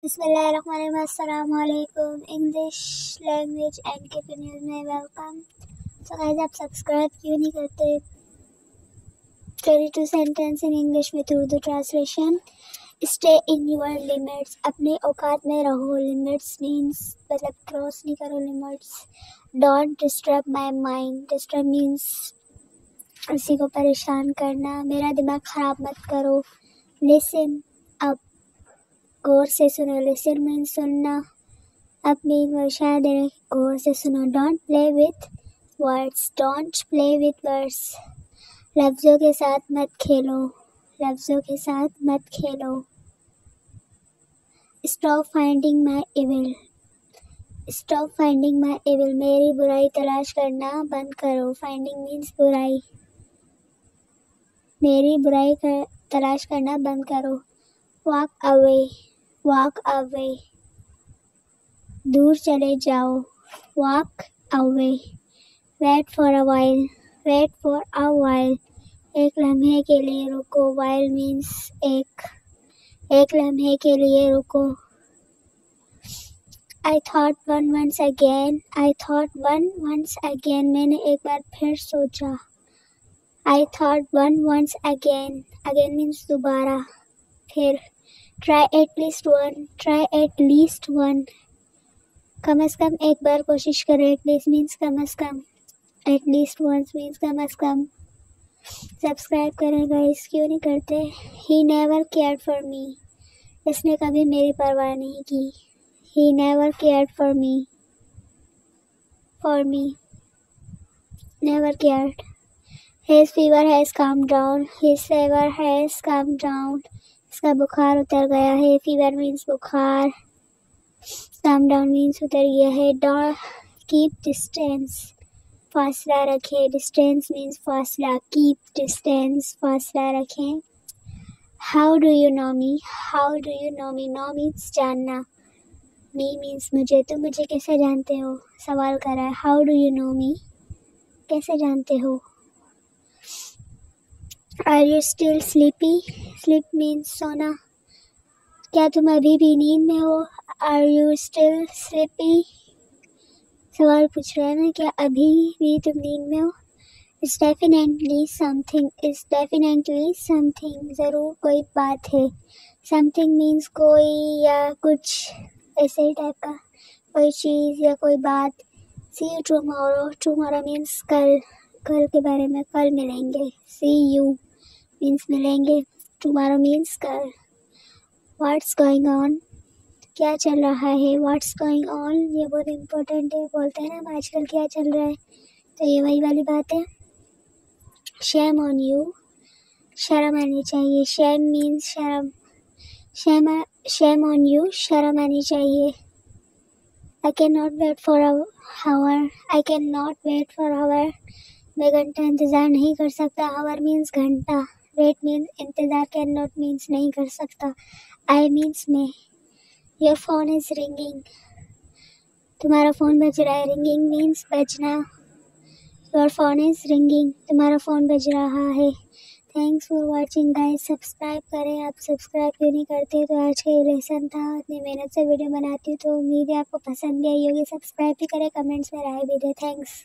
बिस्मिल्लाहिर्रहमानिर्रहीम। English language and के news में वेलकम। तो गाइस, आप सब्सक्राइब क्यों नहीं करते? 32 sentence in English with Urdu translation. Stay in your limits, अपने औकात में रहो। लिमिट्स मीन्स मतलब क्रॉस नहीं करो limits. Don't disturb my mind, disturb means किसी को परेशान करना। मेरा दिमाग ख़राब मत करो। लिसन अप, गौर से सुनो। लिसन मीन्स सुनना। अब मीन वर्षा देने, गौर से सुनो। Don't play with words, don't play with words. लफ्ज़ों के साथ मत खेलो, लफ्ज़ों के साथ मत खेलो। Stop finding my evil, stop finding my evil, मेरी बुराई तलाश करना बंद करो। फाइंडिंग मीन्स बुराई, मेरी बुराई तलाश करना बंद करो। वॉक अवे, वॉक अवे, दूर चले जाओ। Walk away. Wait for a while, wait for a while, एक लम्हे के लिए रुको। वाइल मीन्स एक लम्हे के लिए रुको। I thought one once again, I thought one once again, मैंने एक बार फिर सोचा। I thought one once again, again means दोबारा, फिर। Try at least one, try at least one, कम से कम एक बार कोशिश करो। एट लीस्ट मीन्स कम से कम, एट लीस्ट वंस मीन्स कम से कम। सब्सक्राइब करें गाइस, क्यों नहीं करते? He never cared for me, इसने कभी मेरी परवाह नहीं की। He never cared for me, never cared. His fever has come down, his fever has come down, इसका बुखार उतर गया है। फीवर मीन्स बुखार, काम डाउन मीन्स उतर गया है। डोंट कीप डिस्टेंस, फासला रखें। डिस्टेंस मीन्स फासला, कीप डिस्टेंस, फासला रखें। How do you know me, how do you know me, know means जानना। मी मीन्स मुझे, तुम मुझे कैसे जानते हो? सवाल कर रहा है। How do you know me, कैसे जानते हो? Are you still sleepy, sleep means सोना, क्या तुम अभी भी नींद में हो? आर यू स्टिल स्लीपी, सवाल पूछ रहा है ना, क्या अभी भी तुम नींद में हो? It's definitely something, it's definitely something, ज़रूर कोई बात है। समथिंग मीन्स कोई या कुछ, ऐसे ही टाइप का, कोई चीज़ या कोई बात। सी यू टुमारो, टुमारो मीन्स कल, कल के बारे में, कल मिलेंगे। सी यू मीन्स मिलेंगे, टुमारो मीन्स कल। व्हाट्स गोइंग ऑन, क्या चल रहा है? व्हाट्स गोइंग ऑन, ये बहुत इम्पोर्टेंट है। बोलते हैं ना हम आजकल क्या चल रहा है, तो ये वही वाली बात है। शेम ऑन यू, शर्म आनी चाहिए। शेम मीन्स शर्म, शेम ऑन यू, शर्म आनी चाहिए। I can not wait for hour, I can not wait for hour, मैं घंटा इंतज़ार नहीं कर सकता। आवर मीन्स घंटा, वेट मीन्स इंतज़ार, कैन नॉट मीन्स नहीं कर सकता। आई मीन्स मैं। योर फोन इज़ रिंगिंग, तुम्हारा फ़ोन बज रहा है। रिंगिंग मीन्स बजना। योर फोन इज़ रिंगिंग, तुम्हारा फ़ोन बज रहा है। Thanks for watching guys, subscribe करें। आप सब्सक्राइब क्यों नहीं करते? तो आज का ये लेसन था, इतनी मेहनत से वीडियो बनाती हूँ, तो उम्मीद है आपको पसंद भी आई होगी। सब्सक्राइब भी करें, कमेंट्स में राय भी दें। थैंक्स।